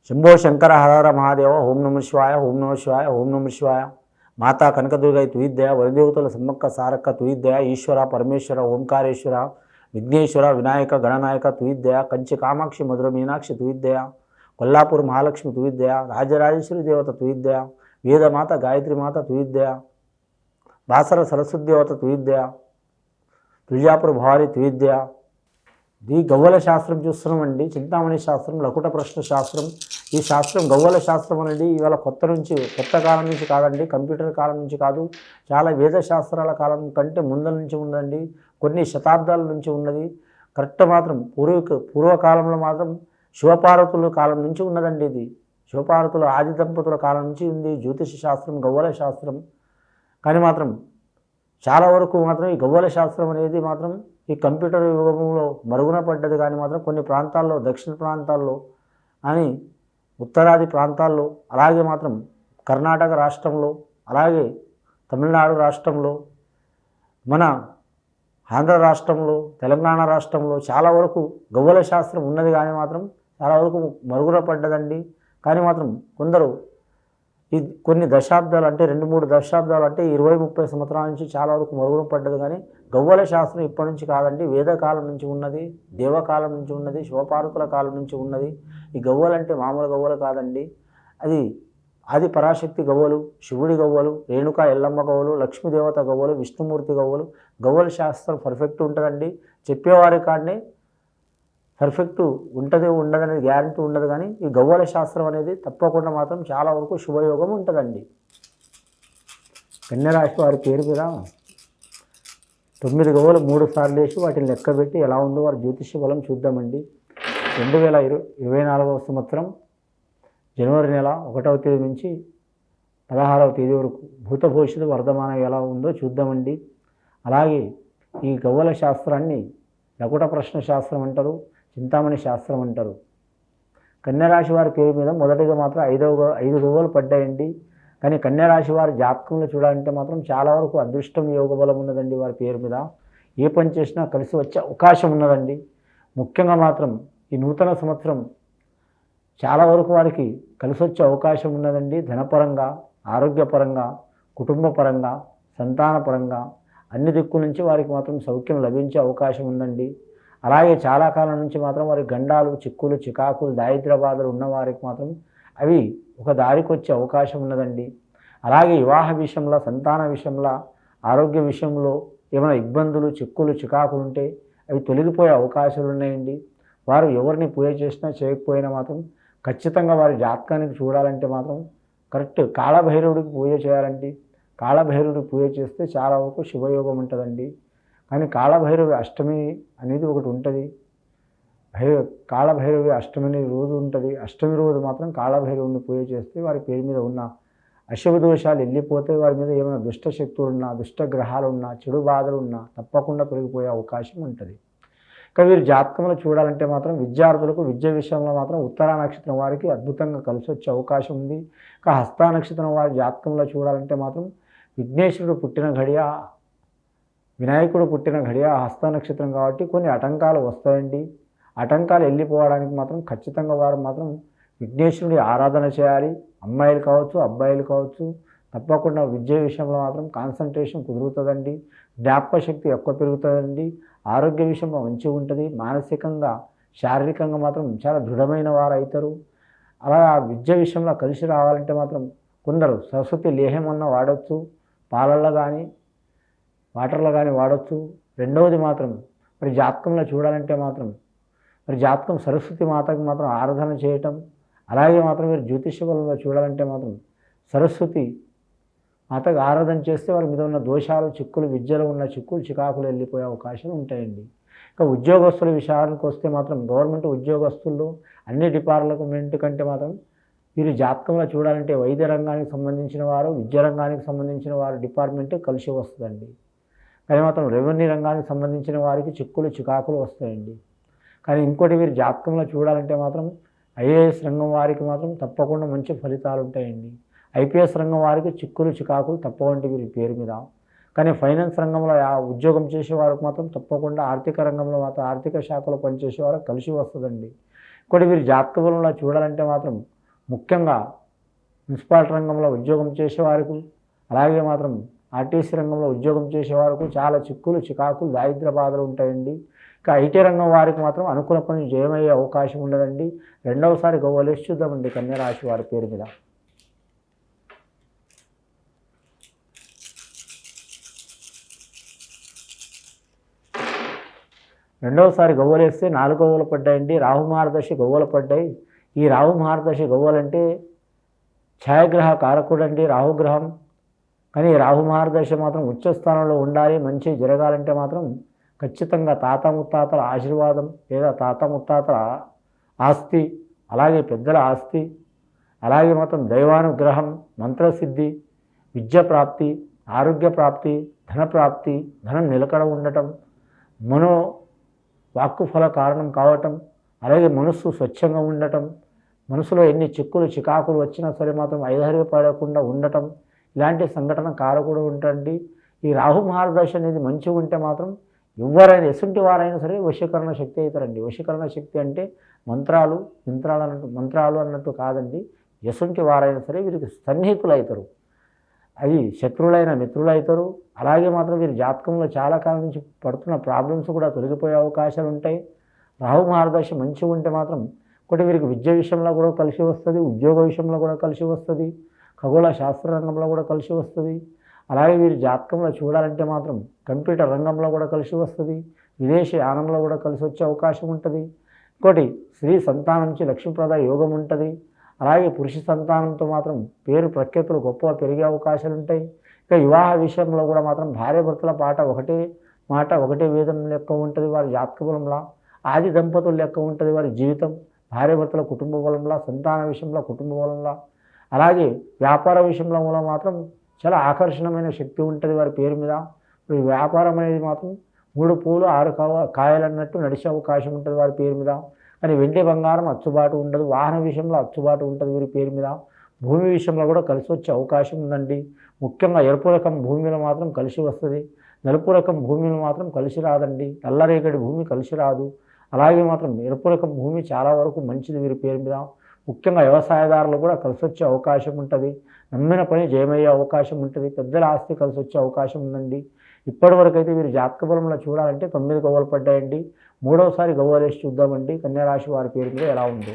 శంభో శంకర హర మహాదేవ ఓం నమ శివాయ ఓం నమ శివాయ ఓం నమ శివాయ. మాతా కనకదుర్గై తుయిద్దయ వరదేవతల సమ్మక్క సారక్క తుయిద్దయ ఈశ్వర పరమేశ్వర ఓంకారేశ్వర విఘ్నేశ్వర వినాయక గణనాయక తుయిద్దయ కంచి కామాక్షి మధుర మీనాక్షి తుయిద్దయ కొల్లాపూర్ మహాలక్ష్మి తుయిద్దయ రాజరాజేశ్వరి దేవత తుయిద్దయ వేదమాత గాయత్రిమాత తుయిద్దయ బాసర సరస్వతి దేవత తుయిద్దయ తుల్జాపూర్ భవాని తుయిద్దయ. ఈ గవ్వల శాస్త్రం చూస్తున్నామండి. చింతామణి శాస్త్రం, లకుట ప్రశ్న శాస్త్రం. ఈ శాస్త్రం గవ్వల శాస్త్రం అనేది ఇవాళ కొత్త కాలం నుంచి కాదండి, కంప్యూటర్ కాలం నుంచి కాదు, చాలా వేద శాస్త్రాల కాలం కంటే ముందల నుంచి ఉందండి, కొన్ని శతాబ్దాల నుంచి ఉన్నది. కరెక్ట్ మాత్రం పూర్వకాలంలో మాత్రం శివపార్వతుల కాలం నుంచి ఉన్నదండి. ఇది శివపార్వతుల ఆది దంపతుల కాలం నుంచి ఉంది జ్యోతిష శాస్త్రం, గవ్వల శాస్త్రం. కానీ మాత్రం చాలా వరకు మాత్రం ఈ గవ్వల శాస్త్రం అనేది మాత్రం ఈ కంప్యూటర్ యుగంలో మరుగున పడ్డది. కానీ మాత్రం కొన్ని ప్రాంతాల్లో, దక్షిణ ప్రాంతాల్లో అని ఉత్తరాది ప్రాంతాల్లో, అలాగే మాత్రం కర్ణాటక రాష్ట్రంలో, అలాగే తమిళనాడు రాష్ట్రంలో, మన ఆంధ్ర రాష్ట్రంలో, తెలంగాణ రాష్ట్రంలో చాలా వరకు గవ్వల శాస్త్రం ఉన్నది. కానీ మాత్రం చాలా వరకు మరుగున పడ్డదండి. కానీ మాత్రం కొందరు ఈ కొన్ని దశాబ్దాలు అంటే 2-3 దశాబ్దాలు అంటే 20-30 సంవత్సరాల నుంచి చాలా వరకు మరుగున పడ్డది. కానీ గవ్వల శాస్త్రం ఇప్పటి నుంచి కాదండి, వేదకాలం నుంచి ఉన్నది, దేవకాలం నుంచి ఉన్నది, శివపార్వతుల కాలం నుంచి ఉన్నది. ఈ గవ్వలు అంటే మామూలు గవ్వలు కాదండి, అది పరాశక్తి గవ్వలు, శివుడి గవ్వలు, రేణుకా ఎల్లమ్మ గవ్వలు, లక్ష్మీదేవత గవ్వలు, విష్ణుమూర్తి గవ్వలు. గవ్వల శాస్త్రం పర్ఫెక్ట్ ఉంటుందండి. చెప్పేవారి కాడనే పర్ఫెక్ట్ ఉంటుంది ఉండదనేది గ్యారంటీ ఉండదు. కానీ ఈ గవ్వల శాస్త్రం అనేది తప్పకుండా మాత్రం చాలా వరకు శుభయోగం ఉంటుందండి. కన్యరాశి వారి పేరు మీద 9 గవ్వలు 3 సార్లు వేసి వాటిని లెక్కబెట్టి ఎలా ఉందో వారి జ్యోతిష్య బలం చూద్దామండి. 2024వ సంవత్సరం జనవరి నెల 1వ తేదీ నుంచి 16వ తేదీ వరకు భూత భవిష్యత్తు వర్ధమానం ఎలా ఉందో చూద్దామండి. అలాగే ఈ గవ్వల శాస్త్రాన్ని లకుట ప్రశ్న శాస్త్రం అంటారు, చింతామణి శాస్త్రం అంటారు. కన్యరాశి వారి పేరు మీద మొదటిగా మాత్రం 5 గవ్వలు పడ్డాయండి. కానీ కన్యరాశి వారి జాతకంలో చూడాలంటే మాత్రం చాలా వరకు అదృష్టం యోగ బలం ఉన్నదండి. వారి పేరు మీద ఏ పని చేసినా కలిసి వచ్చే అవకాశం ఉన్నదండి. ముఖ్యంగా మాత్రం ఈ నూతన సంవత్సరం చాలా వరకు వారికి కలిసి వచ్చే అవకాశం ఉన్నదండి. ధనపరంగా, ఆరోగ్యపరంగా, కుటుంబపరంగా, సంతానపరంగా అన్ని దిక్కుల నుంచి వారికి మాత్రం సౌఖ్యం లభించే అవకాశం ఉందండి. అలాగే చాలా కాలం నుంచి మాత్రం వారి గండాలు, చిక్కులు, చికాకులు, దారిద్ర్య బాధలు ఉన్నవారికి మాత్రం అవి ఒక దారికి వచ్చే అవకాశం ఉన్నదండి. అలాగే వివాహ విషయంలో, సంతాన విషయంలో, ఆరోగ్య విషయంలో ఏమైనా ఇబ్బందులు, చిక్కులు, చికాకులు ఉంటే అవి తొలగిపోయే అవకాశాలు ఉన్నాయండి. వారు ఎవరిని పూజ చేసినా చేయకపోయినా మాత్రం ఖచ్చితంగా వారి జాతకానికి చూడాలంటే మాత్రం కరెక్ట్ కాళభైరవుడికి పూజ చేయాలండి. కాళభైరవుడికి పూజ చేస్తే చాలా వరకు శుభయోగం ఉంటుందండి. కానీ కాళభైరవి అష్టమి అనేది ఒకటి ఉంటుంది. కాళభైరవి అష్టమి రోజు ఉంటుంది. అష్టమి రోజు మాత్రం కాళభైరవుని పూజ చేస్తే వారి పేరు మీద ఉన్న అశుభ దోషాలు వెళ్ళిపోతే, వారి మీద ఏమైనా దుష్ట శక్తులు ఉన్నా, దుష్ట గ్రహాలు ఉన్నా, చెడు బాధలు ఉన్నా తప్పకుండా తొలగిపోయే అవకాశం ఉంటుంది. ఇక వీరు జాతకంలో చూడాలంటే మాత్రం విద్యార్థులకు విద్య విషయంలో మాత్రం ఉత్తరా నక్షత్రం వారికి అద్భుతంగా కలిసి వచ్చే అవకాశం ఉంది. ఇక హస్తా నక్షత్రం వారి జాతకంలో చూడాలంటే మాత్రం విఘ్నేశ్వరుడు పుట్టిన ఘడియ, వినాయకుడు పుట్టిన ఘడియ హస్త నక్షత్రం కాబట్టి కొన్ని ఆటంకాలు వస్తాయండి. ఆటంకాలు వెళ్ళిపోవడానికి మాత్రం ఖచ్చితంగా వారు మాత్రం విఘ్నేశ్వరుడి ఆరాధన చేయాలి. అమ్మాయిలు కావచ్చు, అబ్బాయిలు కావచ్చు, తప్పకుండా విద్య విషయంలో మాత్రం కాన్సన్ట్రేషన్ కుదురుతుందండి. జ్ఞాపక శక్తి ఎక్కువ పెరుగుతుందండి. ఆరోగ్య విషయంలో మంచిగా ఉంటుంది. మానసికంగా, శారీరకంగా మాత్రం చాలా దృఢమైన వారు అవుతారు. అలా విద్య విషయంలో కలిసి రావాలంటే మాత్రం కొందరు సరస్వతి లేహం అన్న వాడచ్చు, పాలల్లో కానీ వాటర్లో కానీ వాడచ్చు. రెండవది మాత్రం మరి జాతకంలో చూడాలంటే మాత్రం మరి జాతకం సరస్వతి మాతకు మాత్రం ఆరాధన చేయటం. అలాగే మాత్రం మీరు జ్యోతిష్య బలంలో చూడాలంటే మాత్రం సరస్వతి మాతకు ఆరాధన చేస్తే వారి మీద ఉన్న దోషాలు, చిక్కులు, విద్యలో ఉన్న చిక్కులు, చికాకులు వెళ్ళిపోయే అవకాశాలు ఉంటాయండి. ఇక ఉద్యోగస్తుల విషయానికి వస్తే మాత్రం గవర్నమెంట్ ఉద్యోగస్తుల్లో అన్ని డిపార్ట్మెంట్ కంటే మాత్రం వీరు జాతకంలో చూడాలంటే వైద్య రంగానికి సంబంధించిన వారు, విద్యా రంగానికి సంబంధించిన వారు డిపార్ట్మెంట్ కలిసి వస్తుందండి. కానీ మాత్రం రెవెన్యూ రంగానికి సంబంధించిన వారికి చిక్కులు, చికాకులు వస్తాయండి. కానీ ఇంకోటి వీరు జాతకంలో చూడాలంటే మాత్రం ఐఏఎస్ రంగం వారికి మాత్రం తప్పకుండా మంచి ఫలితాలు ఉంటాయండి. ఐపీఎస్ రంగం వారికి చిక్కులు, చికాకులు తప్పకుండా వీరి పేరు మీద. కానీ ఫైనాన్స్ రంగంలో ఉద్యోగం చేసేవారికి మాత్రం తప్పకుండా ఆర్థిక రంగంలో మాత్రం ఆర్థిక శాఖలో పనిచేసేవారు కలిసి వస్తుందండి. ఇంకోటి వీరి జాతక బలంలో చూడాలంటే మాత్రం ముఖ్యంగా మున్సిపాలిటీ రంగంలో ఉద్యోగం చేసేవారికి, అలాగే మాత్రం ఆర్టీసీ రంగంలో ఉద్యోగం చేసేవారికి చాలా చిక్కులు చికాకులు దారిద్ర్య బాధలు ఉంటాయండి. ఇక ఐటీ రంగం వారికి మాత్రం అనుకున్న పని జయమయ్యే అవకాశం ఉండదండి. రెండవసారి గవ్వలేసి చూద్దామండి కన్యరాశి వారి పేరు మీద. రెండవసారి గవ్వలేస్తే 4 గవ్వలు పడ్డాయండి. రాహు మహర్దశ గవ్వలు పడ్డాయి. ఈ రాహు మహర్దశ గవ్వలంటే ఛాయాగ్రహ కారకుడండి రాహుగ్రహం. కానీ రాహు మహర్దశ మాత్రం ఉచ్చస్థానంలో ఉండాలి. మంచి జరగాలంటే మాత్రం ఖచ్చితంగా తాత ముత్తాతల ఆశీర్వాదం లేదా తాత ముత్తాతల ఆస్తి, అలాగే పెద్దల ఆస్తి, అలాగే మాత్రం దైవానుగ్రహం, మంత్రసిద్ధి, విద్య ప్రాప్తి, ఆరోగ్య ప్రాప్తి, ధన ప్రాప్తి, ధనం నిలకడ ఉండటం, మనో వాక్కు ఫల కారణం కావటం, అలాగే మనస్సు స్వచ్ఛంగా ఉండటం, మనసులో ఎన్ని చిక్కులు చికాకులు వచ్చినా సరే మాత్రం ఐదర్యపడకుండా ఉండటం, ఇలాంటి సంఘటన కారకుడు ఉంటుంది. ఈ రాహు మహర్దశ అనేది మంచిగా ఉంటే మాత్రం ఎవరైనా ఎసుంటి వారైనా సరే వశీకరణ శక్తి అవుతారండి. వశీకరణ శక్తి అంటే మంత్రాలు అన్నట్టు కాదండి. ఎసుంటి వారైనా సరే వీరికి సన్నిహితులు అవుతారు. అది శత్రువులైన మిత్రులు అవుతారు. అలాగే మాత్రం వీరి జాతకంలో చాలా కాలం నుంచి పడుతున్న ప్రాబ్లమ్స్ కూడా తొలగిపోయే అవకాశాలు ఉంటాయి. రాహు మహర్దశ మంచిగా ఉంటే మాత్రం ఒకటి వీరికి విద్య విషయంలో కూడా కలిసి వస్తుంది, ఉద్యోగ విషయంలో కూడా కలిసి వస్తుంది, ఖగోళ శాస్త్ర రంగంలో కూడా కలిసి వస్తుంది. అలాగే వీరి జాతకంలో చూడాలంటే మాత్రం కంప్యూటర్ రంగంలో కూడా కలిసి వస్తుంది, విదేశీ యానంలో కూడా కలిసి వచ్చే అవకాశం ఉంటుంది. ఇంకోటి స్త్రీ సంతానం నుంచి లక్ష్మీప్రద యోగం ఉంటుంది. అలాగే పురుష సంతానంతో మాత్రం పేరు ప్రఖ్యాతులు గొప్పగా పెరిగే అవకాశాలు ఉంటాయి. ఇక వివాహ విషయంలో కూడా మాత్రం భార్యాభర్తల ఒకటే మాట ఒకటే వేదం లెక్క ఉంటుంది వారి జాతక బలంలా. ఆది దంపతుల లెక్క ఉంటుంది వారి జీవితం. భార్యాభర్తల కుటుంబ బలంలా, సంతాన విషయంలో కుటుంబ బలంలా, అలాగే వ్యాపార విషయంలో కూడా మాత్రం చాలా ఆకర్షణమైన శక్తి ఉంటుంది వారి పేరు మీద. ఇప్పుడు వ్యాపారం అనేది మాత్రం 3 పూలు 6 కాయలు అన్నట్టు నడిచే అవకాశం ఉంటుంది వారి పేరు మీద. కానీ వెండి బంగారం అచ్చుబాటు ఉండదు. వాహన విషయంలో అచ్చుబాటు ఉంటుంది వీరి పేరు మీద. భూమి విషయంలో కూడా కలిసి వచ్చే అవకాశం ఉందండి. ముఖ్యంగా ఎరుపు రకం భూమిలో మాత్రం కలిసి వస్తుంది, నలుపు రకం భూమిలో మాత్రం కలిసి రాదండి. నల్లరేగడి భూమి కలిసి రాదు. అలాగే మాత్రం ఎరుపు రకం భూమి చాలా వరకు మంచిది వీరి పేరు మీద. ముఖ్యంగా వ్యవసాయదారులు కూడా కలిసి వచ్చే అవకాశం ఉంటుంది. నమ్మిన పని జయమయ్యే అవకాశం ఉంటుంది. పెద్దల ఆస్తి కలిసి వచ్చే అవకాశం ఉందండి. ఇప్పటివరకు అయితే వీరి జాతక బలంలో చూడాలంటే 9 గవ్వలు పడ్డాయండి. మూడవసారి గవ్వలేసి చూద్దామండి కన్యరాశి వారి పేరు మీద ఎలా ఉంది.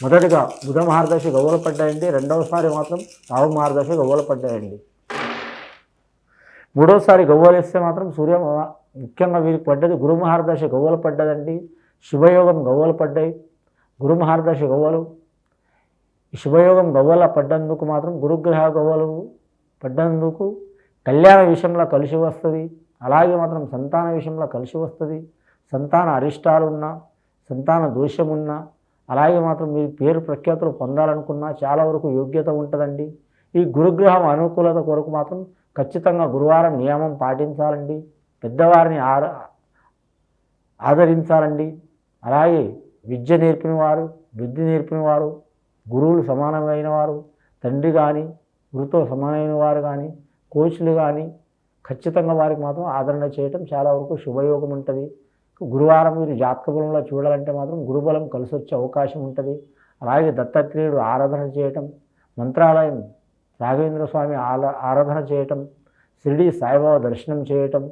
మొదటిగా బుధ మహర్దశ గవ్వలు పడ్డాయండి. రెండవసారి మాత్రం రాహు మహర్దశ గవ్వలు పడ్డాయండి. మూడవసారి గవ్వలేస్తే మాత్రం ముఖ్యంగా వీరికి పడ్డది గురు మహర్దశ గవ్వలు పడ్డదండి. శుభయోగం గవ్వలు పడ్డాయి. గురు మహర్దశ గవ్వలు, శుభయోగం గవ్వల పడ్డందుకు మాత్రం గురుగ్రహ గవ్వలు పడ్డందుకు కళ్యాణ విషయంలో కలిసి వస్తుంది. అలాగే మాత్రం సంతాన విషయంలో కలిసి వస్తుంది. సంతాన అరిష్టాలున్నా, సంతాన దోషమున్నా, అలాగే మాత్రం మీ పేరు ప్రఖ్యాతులు పొందాలనుకున్నా చాలా వరకు యోగ్యత ఉంటుందండి. ఈ గురుగ్రహం అనుకూలత కొరకు మాత్రం ఖచ్చితంగా గురువారం నియమం పాటించాలండి. పెద్దవారిని ఆదరించాలండి. అలాగే విద్య నేర్పిన వారు, బుద్ధి నేర్పిన వారు, గురువులు సమానమైన వారు, తండ్రి కానీ గురుతో సమానమైన వారు కానీ, కోచ్లు కానీ ఖచ్చితంగా వారికి మాత్రం ఆదరణ చేయటం చాలా వరకు శుభయోగం ఉంటుంది. గురువారం మీరు జాతక బలంలో చూడాలంటే మాత్రం గురుబలం కలిసి వచ్చే అవకాశం ఉంటుంది. అలాగే దత్తాత్రేయుడు ఆరాధన చేయటం, మంత్రాలయం రాఘవేంద్ర స్వామి ఆరాధన చేయటం, షిరిడి సాయిబాబా దర్శనం చేయటం,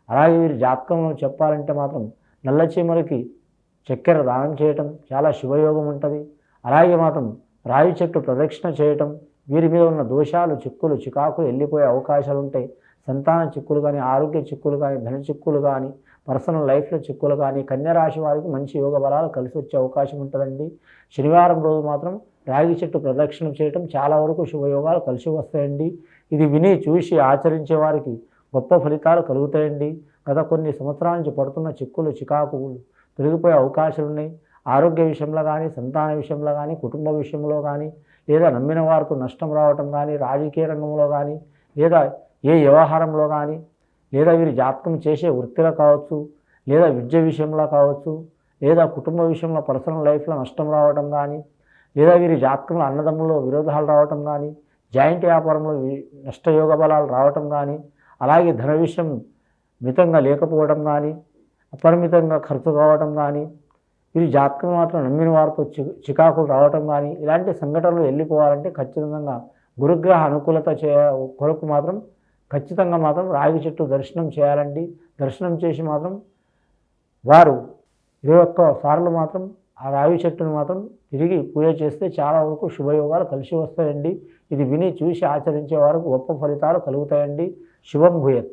అలాగే వీరి జాతకంలో చెప్పాలంటే మాత్రం నల్ల చీమలకి చక్కెర దానం చేయటం చాలా శుభయోగం ఉంటుంది. అలాగే మాత్రం రావి చెట్టు ప్రదక్షిణ చేయటం, వీరి మీద ఉన్న దోషాలు చిక్కులు చికాకులు వెళ్ళిపోయే అవకాశాలు ఉంటాయి. సంతాన చిక్కులు కానీ, ఆరోగ్య చిక్కులు కానీ, ధన చిక్కులు కానీ, పర్సనల్ లైఫ్లో చిక్కులు కానీ కన్యరాశి వారికి మంచి యోగ బలాలు కలిసి వచ్చే అవకాశం ఉంటుందండి. శనివారం రోజు మాత్రం రాగి చెట్టు ప్రదక్షిణ చేయటం చాలా వరకు శుభయోగాలు కలిసి వస్తాయండి. ఇది విని చూసి ఆచరించే వారికి గొప్ప ఫలితాలు కలుగుతాయండి. గత కొన్ని సంవత్సరాల నుంచి పడుతున్న చిక్కులు చికాకులు తొలగిపోయే అవకాశాలు ఉన్నాయి. ఆరోగ్య విషయంలో కానీ, సంతాన విషయంలో కానీ, కుటుంబ విషయంలో కానీ, లేదా నమ్మిన వారికి నష్టం రావటం కానీ, రాజకీయ రంగంలో కానీ, లేదా ఏ వ్యవహారంలో కానీ, లేదా వీరి జాతకం చేసే వృత్తిలో కావచ్చు, లేదా విద్య విషయంలో కావచ్చు, లేదా కుటుంబ విషయంలో పర్సనల్ లైఫ్లో నష్టం రావటం కానీ, లేదా వీరి జాతకంలో అన్నదమ్ముల్లో విరోధాలు రావటం కానీ, జాయింట్ వ్యాపారంలో నష్టయోగ బలాలు రావటం కానీ, అలాగే ధన విషయం మితంగా లేకపోవడం కానీ, అపరిమితంగా ఖర్చు కావటం కానీ, వీరి జాతకం మాత్రం నమ్మిన వారితో చికాకులు రావటం కానీ ఇలాంటి సంఘటనలు వెళ్ళిపోవాలంటే ఖచ్చితంగా గురుగ్రహ అనుకూలత కొరకు మాత్రం ఖచ్చితంగా మాత్రం రాగి చెట్టు దర్శనం చేయాలండి. దర్శనం చేసి మాత్రం వారు 21 సార్లు మాత్రం ఆ రావి చెట్టును మాత్రం తిరిగి పూజ చేస్తే చాలా వరకు శుభయోగాలు కలిసి వస్తాయండి. ఇది విని చూసి ఆచరించే వారికి గొప్ప ఫలితాలు కలుగుతాయండి. శుభం భూయత్.